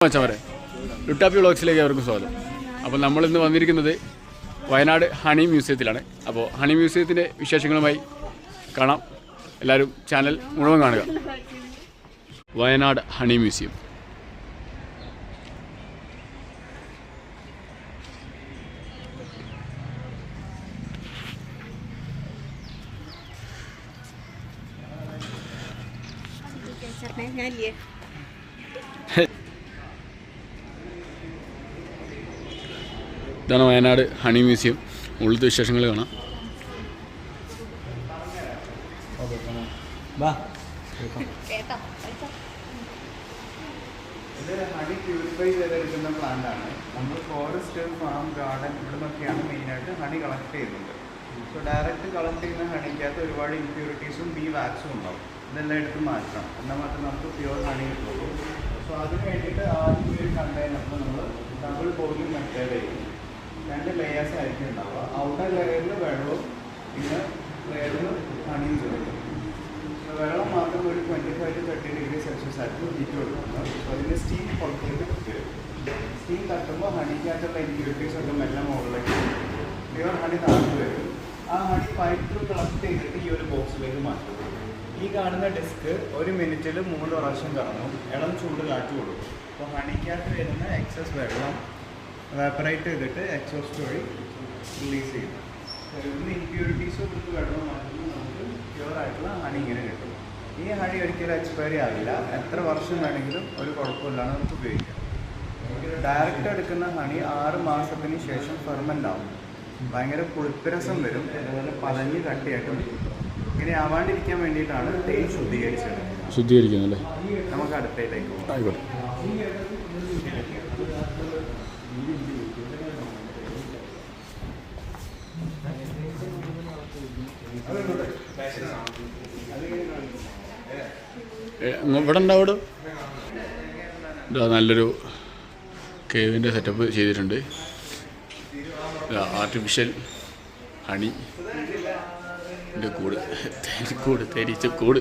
മച്ചവരെ ലുട്ടാപ്പി വ്ളോഗ്സിലേക്ക് അവർക്കും സ്വാഗതം. അപ്പോൾ നമ്മളിന്ന് വന്നിരിക്കുന്നത് വയനാട് ഹണി മ്യൂസിയത്തിലാണ്. അപ്പോൾ ഹണി മ്യൂസിയത്തിൻ്റെ വിശേഷങ്ങളുമായി കാണാം. എല്ലാവരും ചാനൽ മുഴുവൻ കാണുക. Wayanad honey museum. ഇതാണ് വയനാട് ഹണി മ്യൂസിയം. ഉള്ളത്തെ വിശേഷങ്ങൾ കാണാം. ഇത് ഹണി പ്യൂരിഫൈ ചെയ്തെടുക്കുന്ന പ്ലാന്റ് ആണ്. നമ്മൾ ഫോറസ്റ്റ്, ഫാം, ഗാർഡൻ ഇവിടെ നിന്നൊക്കെയാണ് മെയിനായിട്ട് ഹണി കളക്ട് ചെയ്യുന്നത്. സോ ഡയറക്റ്റ് കളക്ട് ചെയ്യുന്ന ഹണിക്കകത്ത് ഒരുപാട് ഇമ്പ്യൂരിറ്റീസും ബി വാക്സും ഉണ്ടാവും. ഇതെല്ലാം എടുത്ത് മാറ്റണം, എന്നാൽ മാത്രമേ നമുക്ക് പ്യുവർ ഹണി കിട്ടുള്ളൂ. സോ അതിന് വേണ്ടിയിട്ട് ആദ്യം ഒരു കണ്ടെയ്നറിൽ നമ്മൾ ഡബിൾ ബോയിലിംഗ് മെത്തേഡ് ചെയ്യും. 2 ലെയേഴ്സ് ആയിരിക്കും ഉണ്ടാവുക. ഔട്ടർ ലെയറിൽ വെള്ളവും പിന്നെ ലെയറിൽ ഹണിയും ചേർക്കും. വെള്ളം മാത്രം ഒരു 25 to 30 ഡിഗ്രി സെൽഷ്യസ് ആയിരിക്കും ഹീറ്റ് കൊടുക്കുന്നത്. അപ്പോൾ അതിൻ്റെ സ്റ്റീം പുറത്തേക്ക് വരും. സ്റ്റീം തട്ടുമ്പോൾ ഹണിക്കകത്തുള്ള ഇമ്പ്യൂരിറ്റീസ് ഒക്കെ മെല്ലെ മുകളിലേക്ക് പ്യുവർ ഹണി താഴ്ന്നു വരും. ആ ഹണി പൈപ്പ് ത്രൂ കളക്ട് ചെയ്തിട്ട് ഈ ഒരു ബോക്സിലേക്ക് മാറ്റും. ഈ കാണുന്ന ഡിസ്ക് 1 മിനിറ്റിൽ 3 പ്രാവശ്യം കറങ്ങും. ഇളം ചൂട് കാറ്റ് കൊടുക്കും. അപ്പോൾ ഹണിക്കകത്ത് വരുന്ന എക്സസ് വെള്ളം എവാപ്പറേറ്റ് ചെയ്തിട്ട് എക്സോസ്റ്റ് വഴി റിലീസ് ചെയ്യും. ഇവിടുന്ന് ഇമ്പ്യൂരിറ്റീസ് കൊടുത്ത് വെള്ളം മാറ്റുമ്പോൾ നമുക്ക് പ്യുവർ ആയിട്ടുള്ള ഹണി ഇങ്ങനെ കിട്ടും. ഈ ഹണി ഒരിക്കലും എക്സ്പയറി ആവില്ല. എത്ര വർഷം വേണമെങ്കിലും ഒരു കുഴപ്പമില്ലാതെ നമുക്ക് ഉപയോഗിക്കാം. ഡയറക്റ്റ് എടുക്കുന്ന ഹണി 6 മാസത്തിന് ശേഷം ഫെർമെൻ്റ് ആവും. ഭയങ്കര പുളിപ്പരസം വരും. അതുപോലെ പതഞ്ഞ് കട്ടിയായിട്ട് വരും. ഇങ്ങനെ ആവാണ്ടിരിക്കാൻ വേണ്ടിയിട്ടാണ് തേൻ ശുദ്ധീകരിക്കുന്നത്. നമുക്ക് അടുത്തയിലേക്ക് പോകാം. ആയിക്കോട്ടെ. ഇവിടെ ഉണ്ടാവും. നല്ലൊരു കേവിൻ്റെ സെറ്റപ്പ് ചെയ്തിട്ടുണ്ട്. ആർട്ടിഫിഷ്യൽ ഹണി കൂട് തരിച്ച കൂട്.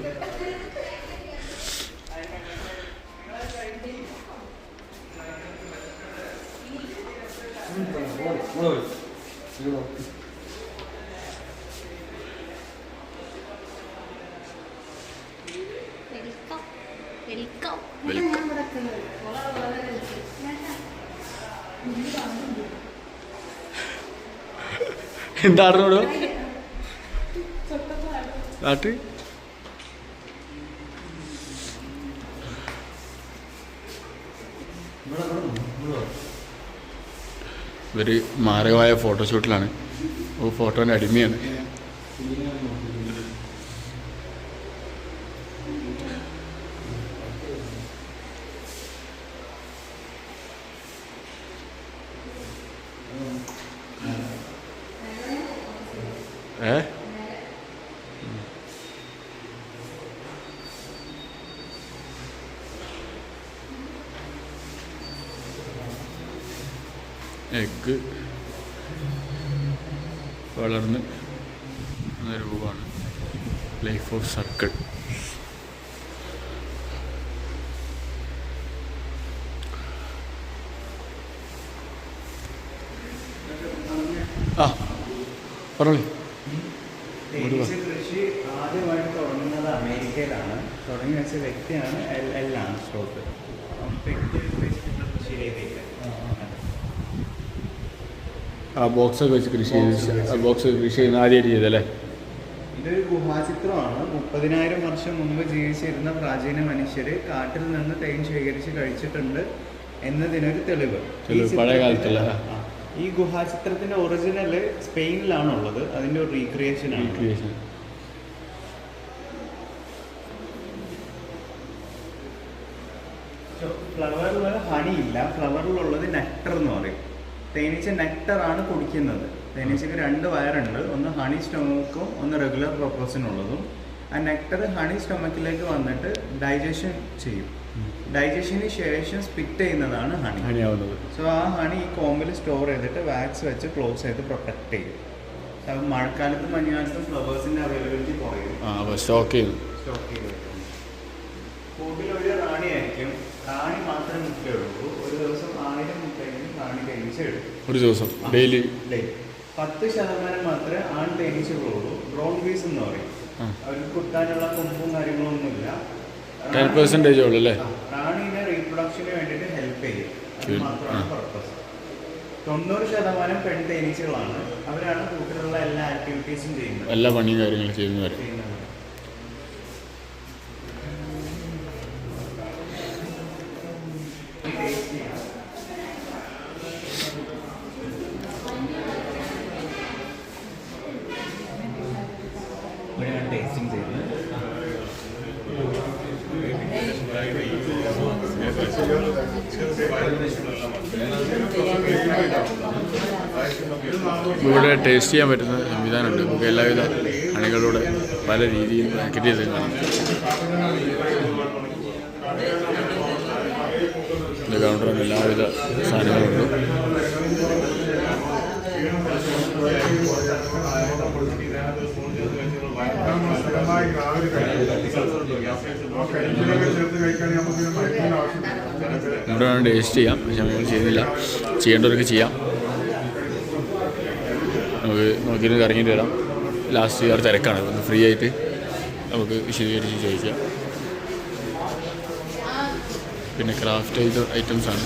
എന്താണോ നാട്ട് ഇവര് മാരകമായ ഫോട്ടോഷൂട്ടിലാണ്. ഫോട്ടോൻ്റെ അടിമയാണ്. എഗ്ഗ് വളർന്ന് രൂപമാണ്. Life of circle. പറഞ്ഞോളി. കൃഷി ആദ്യമായിട്ട് തുടങ്ങുന്നത് അമേരിക്കയിലാണ്. തുടങ്ങി വെച്ച വ്യക്തിയാണ് എൽ ആംസ്ട്രോങ്. കൃഷി രീതിയിൽ ബോക്സൊക്കെ വെച്ച് കൃഷി ചെയ്യുന്ന ആദ്യമായിട്ട് ചെയ്തല്ലേ? ഇതൊരു ഗുഹാചിത്രമാണ്. 30,000 വർഷം മുമ്പ് ജീവിച്ചിരുന്ന പ്രാചീന മനുഷ്യർ കാട്ടിൽ നിന്ന് തേൻ ശേഖരിച്ച് കഴിച്ചിട്ടുണ്ട് എന്നതിനൊരു തെളിവ്. പഴയ കാലത്തുള്ള ഈ ഗുഹാചിത്രത്തിന്റെ ഒറിജിനല് സ്പെയിനിലാണുള്ളത്. അതിന്റെ ഒരു റീക്രിയേഷൻ ആണ്. ഫ്ലവറിൽ ഹണി ഇല്ല. ഫ്ലവറിലുള്ളത് നെക്ടർ എന്ന് പറയും. തേനീച്ച നെക്ടറാണ് കുടിക്കുന്നത്. തേനീച്ചക്ക് 2 വയറുണ്ട്. ഒന്ന് ഹണി സ്റ്റൊമക്കും ഒന്ന് റെഗുലർ പർപ്പസിനുള്ളതും. ആ നെക്ടർ ഹണി സ്റ്റൊമക്കിലേക്ക് വന്നിട്ട് ഡൈജഷൻ ചെയ്യും. ഡൈജഷന് ശേഷം സ്പിറ്റ് ചെയ്യുന്നതാണ് ഹണി ആവുന്നത്. സോ ആ ഹണി ഈ കോമ്പിൽ സ്റ്റോർ ചെയ്തിട്ട് വാക്സ് വെച്ച് ക്ലോസ് ചെയ്ത് പ്രൊട്ടക്ട് ചെയ്യും. അപ്പം മഴക്കാലത്തും മഞ്ഞുകാലത്തും ഫ്ലവേഴ്സിൻ്റെ അവൈലബിലിറ്റി കുറയും. സ്റ്റോക്ക് ചെയ്ത് കൂട്ടിലൊരു റാണിയായിരിക്കും. റാണി മാത്രമേ മുട്ടയുള്ളൂ. ഒരു ദിവസം 1000 മുട്ടയെങ്കിലും റാണി തേനീച്ച എടുക്കും. ഒരു ദിവസം ഡെയിലി? 10% മാത്രമേ ആൺ തേനീച്ചകളുള്ളൂ. ഡ്രോൺ ബീസ് എന്ന് പറയും. അവർക്ക് കുത്താനുള്ള കൊമ്പും കാര്യങ്ങളൊന്നുമില്ല. 10% ഉള്ളൂ അല്ലേ? റാണീനെ റീപ്രൊഡക്ഷന് വേണ്ടിയിട്ട് ഹെൽപ്പ് ചെയ്യും. അത് മാത്രമാണ് പർപ്പസ്. 90% പെൺ തേനീച്ചകളാണ്. അവരാണ് കൂട്ടിലുള്ള എല്ലാ ആക്ടിവിറ്റീസും ചെയ്യുന്നത്, എല്ലാ പണിയും കാര്യങ്ങളും ചെയ്യുന്നവർ. ഇവിടെയാണ് ടേസ്റ്റിംഗ് ചെയ്യുന്നത്. ഇവിടെ ടേസ്റ്റ് ചെയ്യാൻ പറ്റുന്ന സംവിധാനമുണ്ട്. നമുക്ക് എല്ലാവിധ അണികളോട് പല രീതിയിൽ പാക്കറ്റ് ചെയ്ത് കാണാം. ഇത് കൗണ്ടറിന് എല്ലാവിധ സാധനങ്ങളുണ്ട്. ഇവിടെ വേണം ടേസ്റ്റ് ചെയ്യാം, പക്ഷെ നമ്മൾ ചെയ്യുന്നില്ല. ചെയ്യേണ്ടവർക്ക് ചെയ്യാം. നമുക്ക് നോക്കിയിട്ട് ഇറങ്ങിയിട്ട് വരാം. ലാസ്റ്റ് വേറെ തിരക്കാണ്, ഒന്ന് ഫ്രീ ആയിട്ട് നമുക്ക് വിശദീകരിച്ച് ചോദിക്കാം. പിന്നെ ക്രാഫ്റ്റ് ഐറ്റംസാണ്.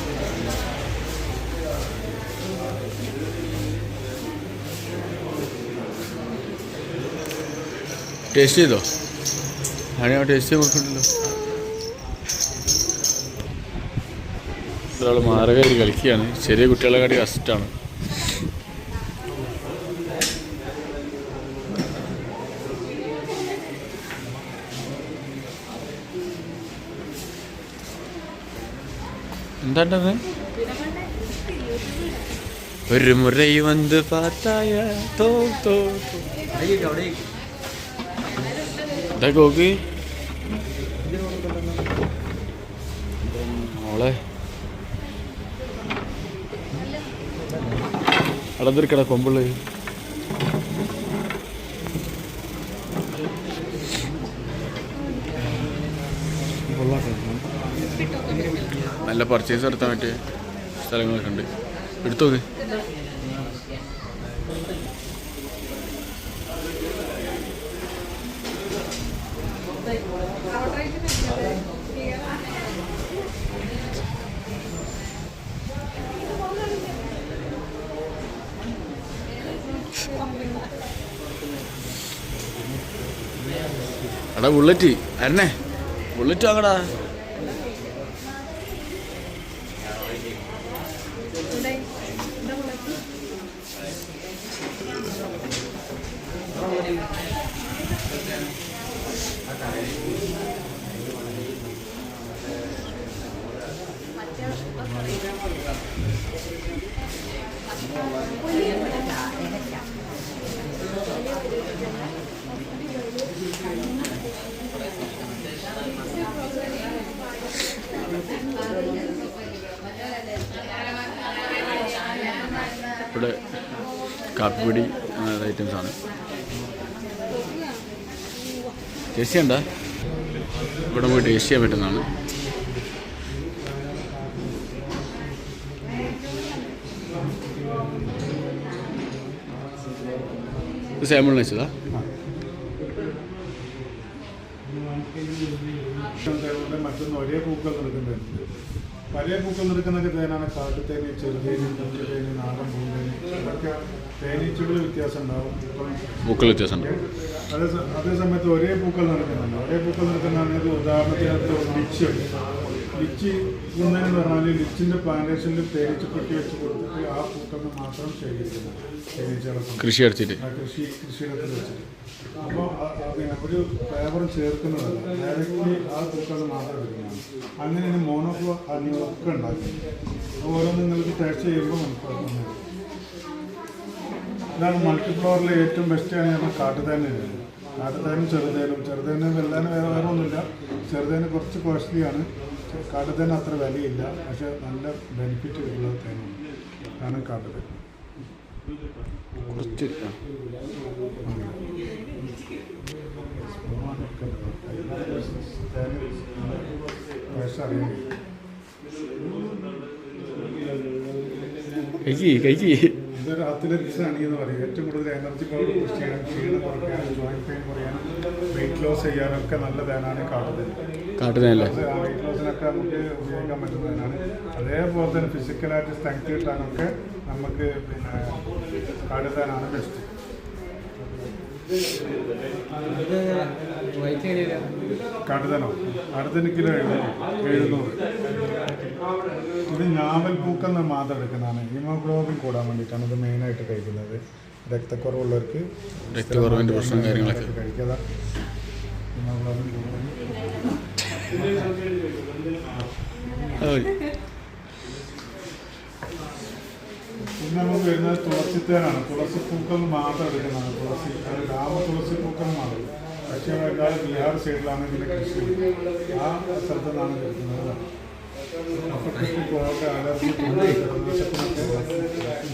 ടേസ്റ്റ് ചെയ്തോ? ഞാൻ ടേസ്റ്റ് ചെയ്യാൻ കൊടുക്കുന്നുണ്ടല്ലോ. ഒരാൾ മാരകമായിട്ട് കളിക്കുകയാണ്. ചെറിയ കുട്ടികളെ കാട്ടി കഷ്ടാണ്. എന്താണ്ടത്? ഒരു മുறை വന്ന് പാത്തായ ഇതൊക്കെ നോക്ക് മോളെ. അടന്നിരിക്കട കൊമ്പുള്ളു. നല്ല പർച്ചേസ് നടത്താൻ പറ്റിയ സ്ഥലങ്ങളൊക്കെ ഉണ്ട്. എടുത്തോക്ക്. എടാ ബുള്ളറ്റ് അരണേ, ബുള്ളറ്റ് വാങ്ങടാ. ഇവിടെ കാപ്പിപ്പൊടി അങ്ങനത്തെ ഐറ്റംസാണ്. ടേസ്റ്റ് ചെയ്യണ്ട, ഇവിടെ പോയി ടേസ്റ്റ് ചെയ്യാൻ പറ്റുന്നതാണ്. ഇത് സാമ്പിളിന് വെച്ചതാ. മറ്റൊന്ന് ഒരേ പൂക്കൾ നിൽക്കുന്നുണ്ട്. പല പൂക്കൾ നിൽക്കുന്നൊക്കെ തേനാണ് കാട്ടുതേന്, ചെറുതേന്, മുറ്റുതേന്, നാടൻ പൂന്തേന്. അതൊക്കെ തേനീച്ചകൾ വ്യത്യാസം ഉണ്ടാവും. പൂക്കൾ വ്യത്യാസം. അതേ സമയത്ത് ഒരേ പൂക്കൾ നടക്കുന്നുണ്ട്. ഒരേ പൂക്കൾ നടക്കുന്നതാണെങ്കിൽ ഉദാഹരണത്തിനകത്ത് ലിച്ച് ലിച്ച് കുന്നതെന്ന് പറഞ്ഞാൽ ലിച്ചിൻ്റെ പ്ലാന്റേഷനിൽ തേനീച്ചപ്പെട്ടി വെച്ച് കൊടുത്തിട്ട് ആ പൂക്കളിന് മാത്രം ശേഖരിക്കുന്നത് തേനീച്ചകളെ കൃഷി അടിച്ചിട്ട് കൃഷിയിടത്തിൽ വെച്ചിട്ട്. അപ്പോൾ ഒരു ഫ്ലേവറും ചേർക്കുന്നതല്ല, ഡയറക്റ്റ്ലി ആ പൂക്കൾ മാത്രം എടുക്കുന്നതാണ്. അങ്ങനെയാണ് മോണോഫ്ലോ ഒക്കെ ഉണ്ടാക്കുന്നത്. ഓരോന്ന് നിങ്ങൾക്ക് ടേസ്റ്റ് ചെയ്യുമ്പോൾ മനസ്സിലാക്കുന്നത്. ഇതാണ് മൾട്ടിഫ്ലവറിലെ ഏറ്റവും ബെസ്റ്റാണ് നമ്മൾ കാട്ടുതേനാണ്. കാട്ടുതേനും ചെറുതേനും എല്ലാം വേറെ ഒന്നുമില്ല. ചെറുതേന് കുറച്ച് കോസ്റ്റ്ലിയാണ്, കാട്ടുതേന് അത്ര വിലയില്ല, പക്ഷെ നല്ല ബെനിഫിറ്റ് ഉള്ള തേനാണ്. അതാണ് കാട്ടുതേൻ. കുറച്ച് ടേസ്റ്റ് അറിയാൻ കഴിക്കി ഇതൊരു അത്ലറ്റിക്സ് ഹണി എന്ന് പറയും. ഏറ്റവും കൂടുതൽ എനർജി പവർ ബൂസ്റ്റ് ചെയ്യാനും ക്ഷീണം കുറയ്ക്കാനും ജോയിൻറ്റ് പെയിൻ കുറയാനും വെയിറ്റ് ലോസ് ചെയ്യാനൊക്കെ നല്ല തേനാണ് കാട്ടുതേനല്ലേ? വെയിറ്റ് ലോസിനൊക്കെ നമുക്ക് ഉപയോഗിക്കാൻ പറ്റുന്നതിനാണ്. അതേപോലെ തന്നെ ഫിസിക്കലായിട്ട് സ്ട്രെങ്ത് കിട്ടാനൊക്കെ നമുക്ക് പിന്നെ കാട്ടുതേനാണ് ബെസ്റ്റ്. കാട്ടുതേനോ? കാട്ടുതേന് കിലോ 700. ഇത് ഞാവൽ പൂക്കെന്ന് മാത്രം എടുക്കുന്നതാണ്. ഹീമോഗ്ലോബിൻ കൂടാൻ വേണ്ടിയിട്ടാണ് ഇത് മെയിനായിട്ട് കഴിക്കുന്നത്. രക്തക്കുറവുള്ളവർക്ക് രക്തക്കുറവിൻ്റെ പ്രശ്നം കാര്യങ്ങളൊക്കെ കഴിക്കുക. ഹീമോഗ്ലോബിൻ കൂടുതൽ. പിന്നെ നമുക്ക് വരുന്നത് തുളസിത്തേനാണ്. തുളസി പൂക്കൾ മാത്രം എടുക്കുന്നതാണ്. തുളസി അത് രാമ തുളസി പൂക്കൾ മാത്രം. പക്ഷേ ബംഗാൾ ബീഹാർ സൈഡിലാണ് ഇതിൻ്റെ കൃഷി. ആ സ്ഥലത്തു നിന്നാണ് എടുക്കുന്നത്. അപ്പോൾ കൃഷിക്കൊക്കെ അലർജി ജലദോഷത്തിനൊക്കെ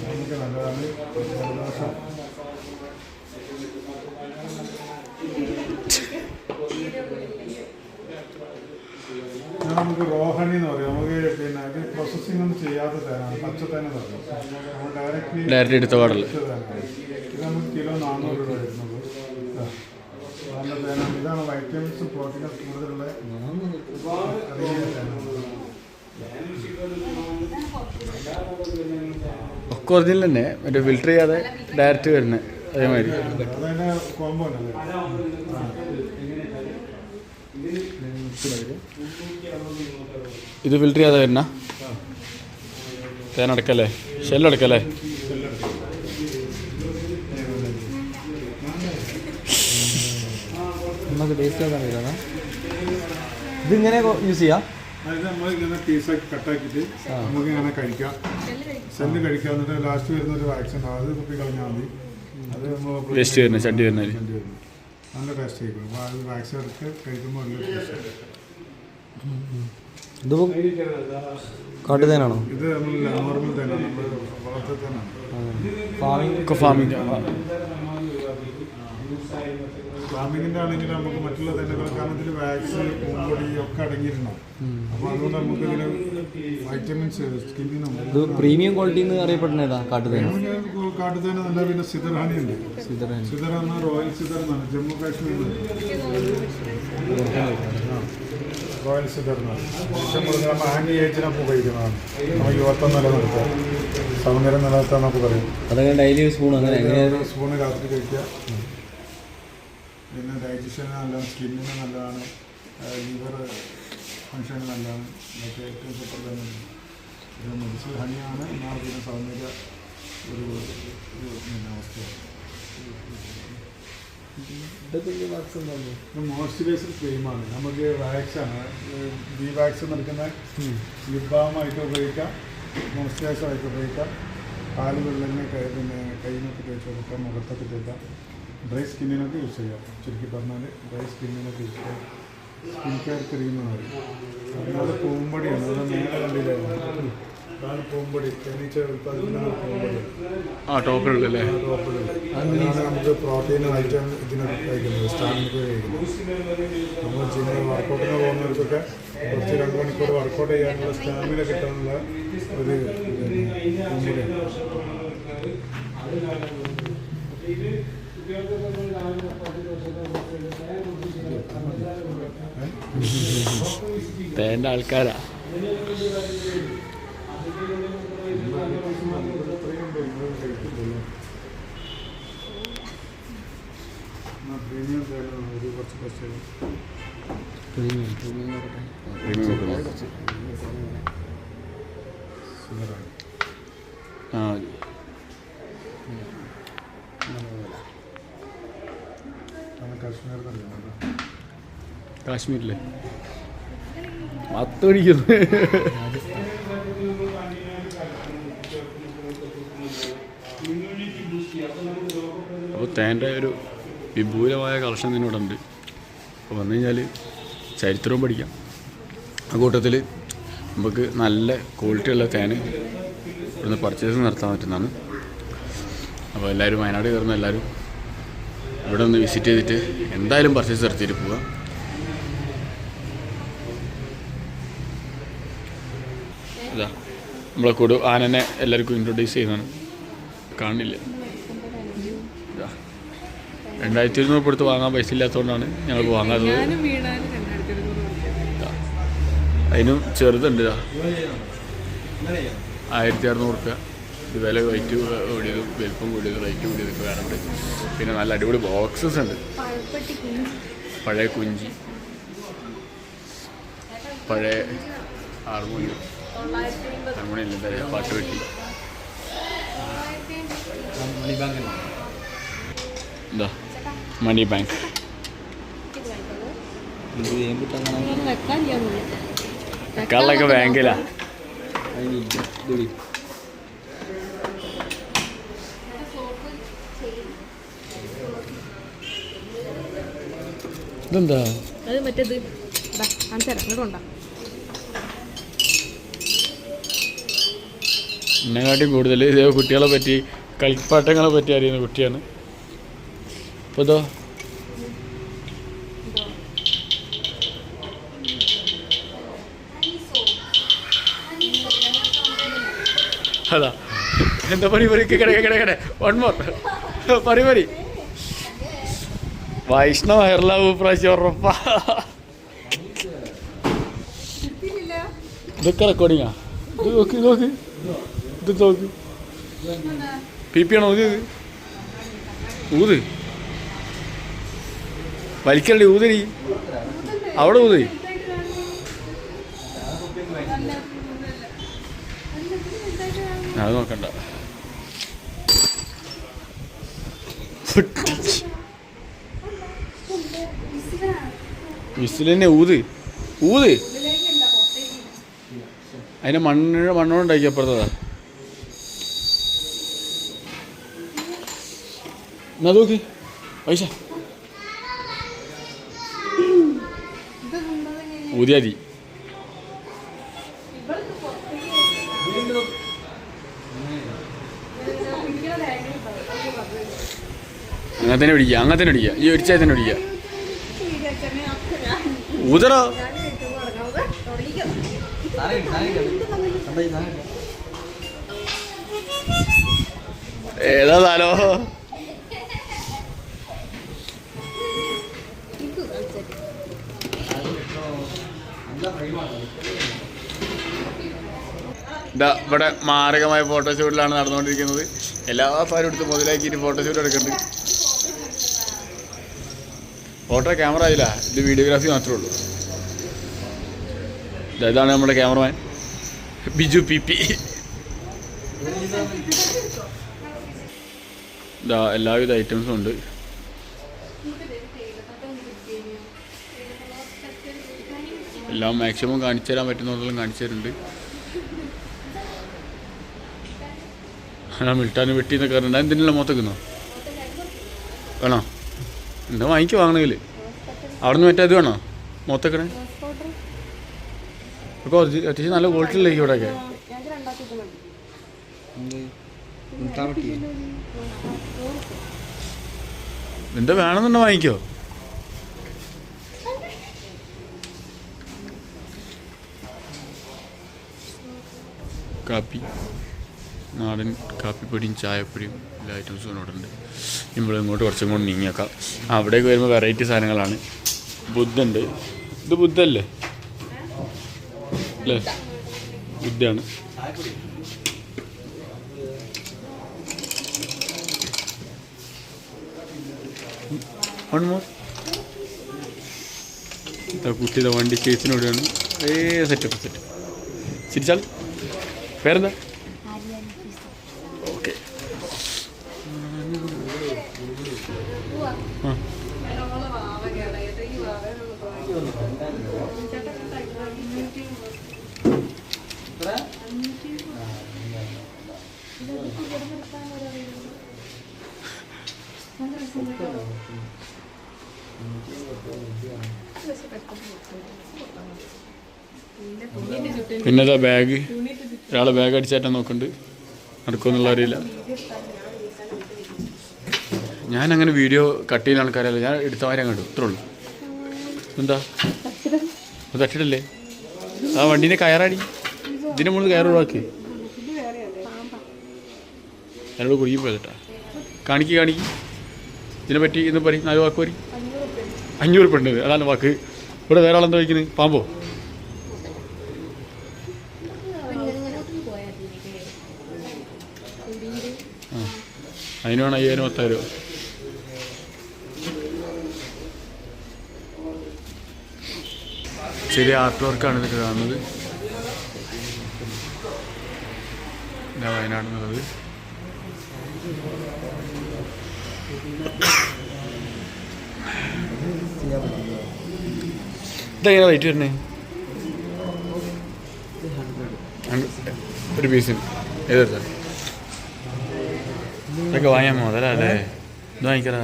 നമുക്ക് നല്ലതാണ്. ജലദോഷം നമുക്ക് റോഹണി എന്ന് പറയും. നമുക്ക് പിന്നെ ഇത് പ്രോസസ്സിംഗ് ഒന്നും ചെയ്യാത്ത തേനാണ്. പച്ചത്തേന പറയും. നമ്മൾ ഡയറക്റ്റ് എടുത്ത പാടല്ല. ഇത് നമുക്ക് കിലോ 400 രൂപ വരുന്നത്. നല്ല തേനാണ്. ഇതാണ് വൈറ്റമിൻസും പ്രോട്ടീൻസ് കൂടുതലുള്ള അധികം തേനാണ്. ഒക്കെ ഒറിജിനൽ തന്നെ, മറ്റേ ഫിൽറ്റർ ചെയ്യാതെ ഡയറക്റ്റ് വരുന്നത് അതേമാതിരി. അതതിൻ്റെ കോമ്പോ അല്ലേ? ഇത് ഫിൽറ്റർ ചെയ്യാതെ വരുന്ന തേനടക്കല്ലേ? ഷെല്ലടക്കല്ലേ? നമുക്ക് ടേസ്റ്റ് നോക്കാൻ ഇതിങ്ങനെ യൂസ് ചെയ്യാം. ഇത് നമ്മൾ ഇങ്ങനെ പീസാക്കി കട്ടാക്കിയിട്ട് നമുക്ക് ഇങ്ങനെ കഴിക്കാം. സെല്ല് കഴിക്കാം. എന്നിട്ട് ലാസ്റ്റ് വരുന്നൊരു വാക്സിൻ അത് കുപ്പി കളഞ്ഞാൽ മതി. അത് നമ്മൾ വേസ്റ്റ് വരുന്നത് ചണ്ടി വരുന്നത് നല്ല ടേസ്റ്റ് ആയിരിക്കും. അപ്പോൾ അത് വാക്സിൻ എടുത്ത് കഴിക്കുമ്പോൾ നല്ല ടേസ്റ്റ്. ഇതിപ്പോൾ കാട്ടുതേനാണോ? ഇത് നമ്മൾ നോർമൽ തേനാണ്. നമ്മൾ വളർത്തി തേനാണ്. ഫാമിങ്ങിൻ്റെ ആണെങ്കിൽ നമുക്ക് മറ്റുള്ള തേനുകൾ കാരണം ഇതിൽ വാക്സിൻ പൂമ്പൊടി ഒക്കെ അടങ്ങിയിട്ടുണ്ടാവും. അപ്പോൾ അതുകൊണ്ട് നമുക്ക് ഇതിന് വൈറ്റമിൻസ് സ്കിന്നിനും ഇത് പ്രീമിയം ക്വാളിറ്റി എന്ന് അറിയപ്പെടുന്നതാ കാട്ടുതേന. കാട്ടുതേന നല്ല. പിന്നെ സിദർഹാനി ഉണ്ട്. സിദർ എന്ന റോയൽ സിദർ എന്നാണ് ജമ്മു കാശ്മീരിൽ. റോയൽ സിദർ എന്നാണ്. നമ്മൾ ആൻറ്റി ഏജിനൊക്കെ ഉപയോഗിക്കുന്നതാണ്. നമ്മൾ യുവത്വം നിലനിർത്തുക, സൗന്ദര്യം നിലനിർത്താൻ നമുക്ക് പറയും. അതങ്ങനെ ഡെയിലി ഒരു സ്പൂൺ അങ്ങനെ സ്പൂണ് രാത്രി കഴിക്കുക. പിന്നെ ഡൈജഷന് നല്ലതാണ്, സ്കിന്നിന് നല്ലതാണ്, ലിവർ ഫങ്ഷന് നല്ലതാണ്. ഇതൊക്കെ ഏറ്റവും സൂപ്പർ തന്നെ. ഇത് മെഡിസിൻ ഹണിയാണ്. എന്നാൽ പിന്നെ സൗന്ദര്യ ഒരു അവസ്ഥയാണ്. ഇത് മോയ്സ്ചറൈസർ ക്രീമാണ്. നമുക്ക് വാക്സാണ്. ബി വാക്സ് എടുക്കുന്ന ലിപ് ബാമായിട്ട് ഉപയോഗിക്കാം, മോയ്സ്ചറൈസറായിട്ട് ഉപയോഗിക്കാം. പാല് വെള്ളത്തിനൊക്കെ പിന്നെ കയ്യിനൊക്കെ തേച്ച് കൊടുക്കാം, മുഖത്തൊക്കെ തേക്കാം. ഡ്രൈ സ്കിന്നിനൊക്കെ യൂസ് ചെയ്യാം. ചുരുക്കി പറഞ്ഞാൽ ഡ്രൈ സ്കിന്നിനൊക്കെ യൂസ് ചെയ്യാം. സ്കിൻ കെയർ ക്രീം എന്ന് പറയും. അതുപോലെ പൂമ്പൊടിയാണ്. അത് മേലെ കണ്ടില്ലായിരുന്നു. അതാണ് പൂമ്പൊടി. തേനീച്ച ഉൽപ്പാദിപ്പിക്കുന്ന പൂമ്പൊടി. ടോപ്പിലുള്ളല്ലേ? അതാണ് നമുക്ക് പ്രോട്ടീൻ ഐറ്റം ഇതിനൊക്കെ കഴിക്കുന്നത്, സ്റ്റാമിനൊക്കെ കഴിക്കുന്നത്. നമ്മൾ ജിമ്മിൽ വർക്കൗട്ടിന് പോകുന്നവർക്കൊക്കെ കുറച്ച് 2 മണിക്കൂർ വർക്കൗട്ട് ചെയ്യാനുള്ള സ്റ്റാമിന കിട്ടാനുള്ള ഒരു പൂമ്പൊടിയാണ്. തേൻ്റെ ആൾക്കാരാ. പ്രീമിയം ഒരു കുറച്ച് കാശ്മീരിലെ മത്തടിക്കുന്നു. അപ്പോൾ തേൻ്റെ ഒരു വിപുലമായ കളക്ഷൻ ഇതിനോട് ഉണ്ട്. അപ്പോൾ വന്നു കഴിഞ്ഞാൽ ചരിത്രവും പഠിക്കാം. ആ കൂട്ടത്തിൽ നമുക്ക് നല്ല ക്വാളിറ്റിയുള്ള തേന് ഇവിടുന്ന് പർച്ചേസ് നടത്താൻ പറ്റുന്നതാണ്. അപ്പോൾ എല്ലാവരും വയനാട് കയറുന്ന എല്ലാവരും ഇവിടെ ഒന്ന് വിസിറ്റ് ചെയ്തിട്ട് എന്തായാലും പർച്ചേസ് നടത്തിയിട്ട് പോവുക. ഇതാ നമ്മളെ കൊടു ആനനെ എല്ലാവർക്കും ഇൻട്രൊഡ്യൂസ് ചെയ്യുന്നതാണ്. കാണില്ല. 2200 കൊടുത്ത് വാങ്ങാൻ പൈസ ഇല്ലാത്തതുകൊണ്ടാണ് ഞങ്ങൾ വാങ്ങാത്തത്. അതിനും ചെറുതുണ്ട് 1600 റുപ്യ. ഇത് വില വൈറ്റ് കൂടിയതും വലുപ്പം കൂടിയതും റേറ്റ് കൂടിയതൊക്കെ വേണമെങ്കിൽ. പിന്നെ നല്ല അടിപൊളി ബോക്സസ് ഉണ്ട്. പഴയ കുഞ്ചി, പഴയ ഹാർമോണിയം എന്താ പറയുക, പാട്ടുപെട്ടി, എന്താ മണി ബാങ്ക്. വെക്കാളൊക്കെ ബാങ്കിലാ. ഇതെന്താ അത് മറ്റേത് കൊണ്ടാ എന്നെക്കാട്ടും കൂടുതൽ ഇതേ കുട്ടികളെ പറ്റി കളിപ്പാട്ടങ്ങളെ പറ്റി അറിയുന്ന കുട്ടിയാണ്. അപ്പോൾ ഇതോ അതാ എന്താ കിടക്കടെ 1 more പറി വൈഷ്ണവ് ഹെയർലാവ് പ്രാവശ്യം ഉറപ്പാ. ഇതൊക്കെ റെക്കോർഡിങ്ങാ. ഇത് നോക്ക് ഇത് നോക്ക്. PP ആണോ ഊത്? ഊത് വലിക്കല്ലേ, ഊതരി അവിടെ ഊത്. അത് നോക്കണ്ട. വിസിൽ തന്നെ ഊത് അതിനെ മണ്ണോണ്ടാക്കി അപ്പുറത്തതാ. എന്നാ നോക്ക് പൈസ ഊതിയാതി. അങ്ങനെ തന്നെ പിടിക്കുക. ഈ ഒരിച്ചാൽ തന്നെ പിടിക്കുക. ഊതറോ ഏതാ താലോ. ഇതാ ഇവിടെ മാരകമായ ഫോട്ടോഷൂട്ടിലാണ് നടന്നുകൊണ്ടിരിക്കുന്നത്. എല്ലാ സാരും എടുത്ത് മുതലാക്കിയിട്ട് ഫോട്ടോഷൂട്ട് എടുക്കുന്നുണ്ട്. ഫോട്ടോ ക്യാമറ ആയില്ല, ഇത് വീഡിയോഗ്രാഫി മാത്രമേ ഉള്ളൂ. ഇതാണ് നമ്മുടെ ക്യാമറമാൻ ബിജു PP. ഇതാ എല്ലാവിധ ഐറ്റംസും ഉണ്ട്. എല്ലാം മാക്സിമം കാണിച്ചു തരാൻ പറ്റുന്നതെല്ലാം കാണിച്ചു തരുന്നുണ്ട്. മിൽട്ടാന് വെട്ടിന്നൊക്കെ പറഞ്ഞിട്ട് എന്തിനുള്ള മൊത്തക്കുന്നോ വേണോ? എന്താ വാങ്ങണമെങ്കിൽ അവിടെ നിന്ന് മറ്റേ അത് വേണോ മൊത്തക്കണേ? അപ്പോൾ അത്യാവശ്യം നല്ല ക്വാളിറ്റിയിലേക്ക് ഇവിടെയൊക്കെ. എന്താ വേണമെന്നുണ്ടോ വാങ്ങിക്കോ. കാപ്പി, നാടൻ കാപ്പിപ്പൊടിയും ചായപ്പൊടിയും എല്ലാ ഐറ്റംസും ഇവിടെ ഉണ്ട്. ഇവിടെ ഇങ്ങോട്ട് കുറച്ചും കൂടി നീങ്ങിയേക്കാം. അവിടേക്ക് വരുമ്പോൾ വെറൈറ്റി സാധനങ്ങളാണ്. ബുദ്ധുണ്ട്. ഇത് ബുദ്ധല്ലേ അല്ലേ? ബുദ്ധയാണ്. കുട്ടിയുടെ വണ്ടി കേസിനോടെയാണ്. സെറ്റപ്പ് ചിരിച്ചാൽ പേരെന്താ? ഓക്കെ. പിന്നെതാ ബാഗ്. ഒരാളെ ബാഗ് അടിച്ചേറ്റാൻ നോക്കുന്നുണ്ട്. നടക്കുമെന്നുള്ള അറിയില്ല. ഞാനങ്ങനെ വീഡിയോ കട്ട് ചെയ്യുന്ന ആൾക്കാരല്ല. ഞാൻ എടുത്തമാരെ കണ്ടു, ഇത്രേ ഉള്ളൂ. എന്താ അത് തട്ടിടല്ലേ? ആ വണ്ടീൻ്റെ കയറാടി. ഇതിൻ്റെ മുകളിൽ കയറ് ഒഴിവാക്കി. എന്നോട് കുടുങ്ങി പോയതാ. കാണിക്ക് ഇതിനെപ്പറ്റി ഇന്ന് പറയും 4 വാക്ക് പറയും. 500 ഉണ്ട്. അതാണ് വാക്ക്. ഇവിടെ വേറെ ആളെന്താ വയ്ക്കുന്നത്? പാമ്പോ? ആ അതിനാണ് 5000 10,000. ചെറിയ ആർട്ട് വർക്കാണ് ഇതൊക്കെ കാണുന്നത്. ഇതാ വയനാട് എന്നുള്ളത്. ഇതെങ്ങനെ റേറ്റ് വരുന്നത്? ഒരു പീസിന് ഏതെടുത്ത ഇതൊക്കെ വാങ്ങിയാൽ മുതലാ അല്ലേ? ഇത് വാങ്ങിക്കടാ.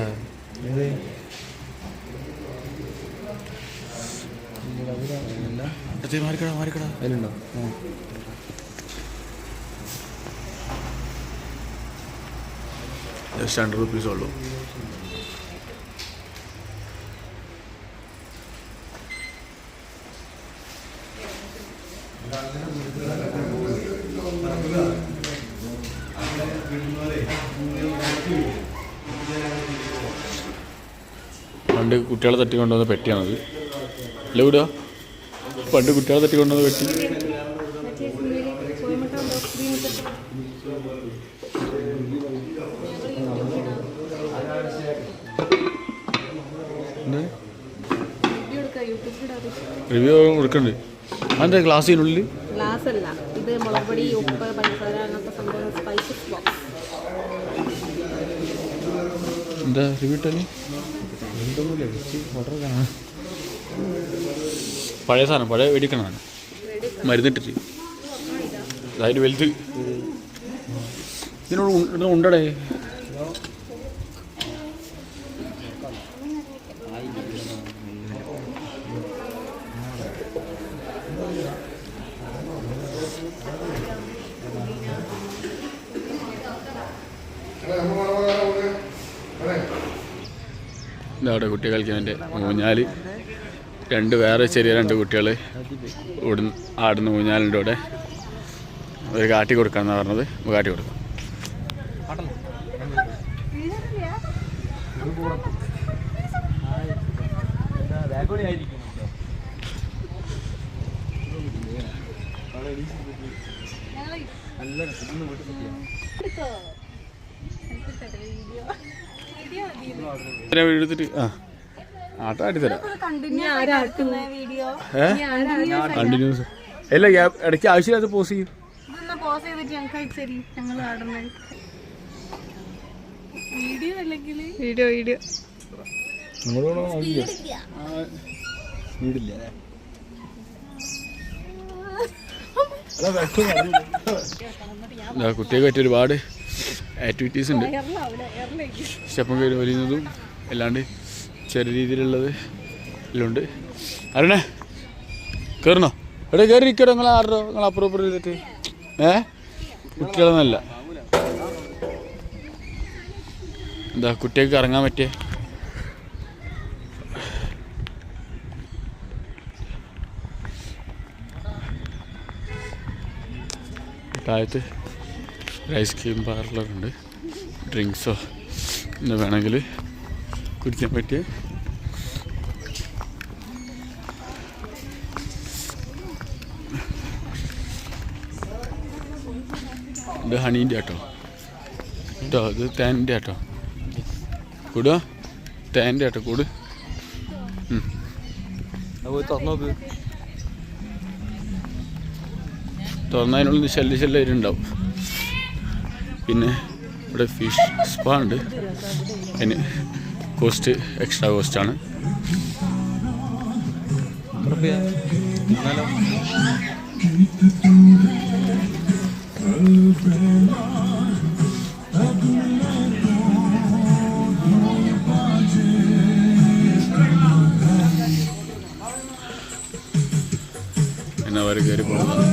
മാറിക്കടാ അതിലുണ്ടോ? ജസ്റ്റ് 100 rupees ഉള്ളൂ. പണ്ട് കുട്ടികളെ തട്ടിക്കൊണ്ടുവന്ന പെട്ടിയാണത്. അല്ല വിടുക, പണ്ട് കുട്ടികളെ തട്ടിക്കൊണ്ടുവന്ന പെട്ടി. റിവ്യൂ കൊടുക്കണ്ട്. അതെന്താ ഗ്ലാസ്സിനുള്ളിൽ? ഗ്ലാസ് അല്ല, ഇത് മുളക് പൊടി, ഉപ്പ്, പഞ്ചസാര അങ്ങനത്തെ സംഭവം, സ്പൈസസ് ബോക്സ്. എന്താ റിവ്യൂ ഇട്ടല്ലേ? പഴയ സാധനം, പഴയ വെടിക്കണതാണ്. മരുന്നിട്ടിട്ട് അതായത് വലുത്. ഇതിനോട് ഉണ്ടടേ. ഇതവിടെ കുട്ടികൾ കളിക്കുന്നതിൻ്റെ ഊഞ്ഞാല്. വേറെ ചെറിയ 2 കുട്ടികൾ ഇവിടുന്ന് ആടുന്ന ഊഞ്ഞാലിൻ്റെ കൂടെ ഒരു കാട്ടി കൊടുക്കാമെന്നാണ് പറഞ്ഞത്. കാട്ടി കൊടുക്കാം. എടുത്തിട്ട് ആട്ടം ആട്ടിത്തരാം. കണ്ടിന്യൂസ് അല്ല, ഇടയ്ക്ക് ആവശ്യമില്ലാതെ പോസ് ചെയ്യും. വീഡിയോ കുട്ടികൾക്ക് പറ്റിയ ഒരുപാട് ആക്ടിവിറ്റീസ് ഉണ്ട്. സ്റ്റെപ്പും കയറി വലിയുന്നതും അല്ലാണ്ട് ചെറിയ രീതിയിലുള്ളത് എല്ലാം ഉണ്ട്. അരണേ കയറണോ? എവിടെ കയറി ഇരിക്കടോ? നിങ്ങൾ ആറോ? നിങ്ങൾ അപ്പുറം ചെയ്തിട്ട് കുട്ടികളൊന്നല്ല. എന്താ കുട്ടികൾക്ക് ഇറങ്ങാൻ പറ്റിയ താഴത്ത് ഒരു ഐസ്ക്രീം പാർലറുണ്ട്. ഡ്രിങ്ക്സോ എന്താ വേണമെങ്കിൽ കുടിക്കാൻ പറ്റിയ. ഇത് ഹണീൻ്റെ ആട്ടോ കേട്ടോ. ഇത് തേൻ്റെ ആട്ടോ. കൂടുക തേൻ്റെ ആട്ടോ. കൂട് തുറന്നതിനുള്ളിൽ ശല്യമായിട്ടുണ്ടാവും. പിന്നെ ഇവിടെ ഫിഷ് സ്പാ ഉണ്ട്. അതിന് കോസ്റ്റ് എക്സ്ട്രാ കോസ്റ്റാണ്. എന്നാ അവർ കയറി പോകുന്നത്.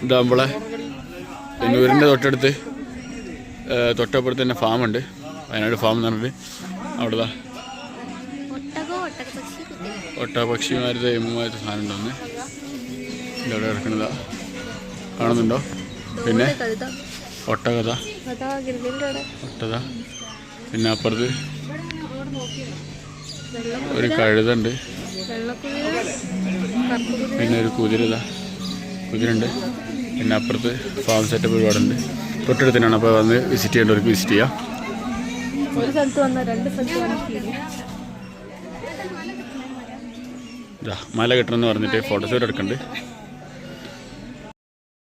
ഇതാ നമ്മളെ എന്നൂരിൻ്റെ തൊട്ടപ്പുറത്ത് തന്നെ ഫാമുണ്ട്. വയനാട് ഫാം എന്ന് പറഞ്ഞിട്ട് അവിടെ ഒട്ടകപ്പക്ഷി കുതിര. ഒട്ടകപക്ഷിമാരുടെ എമ്മുമായിട്ട് സാധനം ഉണ്ടോന്ന് ഇതവിടെ കിടക്കണതാ കാണുന്നുണ്ടോ? പിന്നെ കഴുത. ഒട്ടകത അതാ ഗിരിലിൻ്റെ അവിടെ. ഒട്ടക. പിന്നെ അപ്പുറത്ത് വെള്ളക്കുതിര. ഒരു കഴുതുണ്ട്. വെള്ളക്കുതിര. കറുപ്പുകുതിര. പിന്നെ ഒരു കുതിര ഉണ്ട്. പിന്നെ അപ്പുറത്ത് ഫാം സെറ്റപ്പ് ഒരുപാടുണ്ട്. തൊട്ടടുത്തന്നെയാണ്. അപ്പോൾ വന്ന് വിസിറ്റ് ചെയ്യേണ്ടവർക്ക് വിസിറ്റ് ചെയ്യാം. ഒരു സ്ഥലത്ത് വന്നാൽ 2 സ്ഥലത്ത് വന്നാൽ ഇതാ മല കെട്ടണമെന്ന് പറഞ്ഞിട്ട് ഫോട്ടോഷൂട്ട് എടുക്കുന്നുണ്ട്.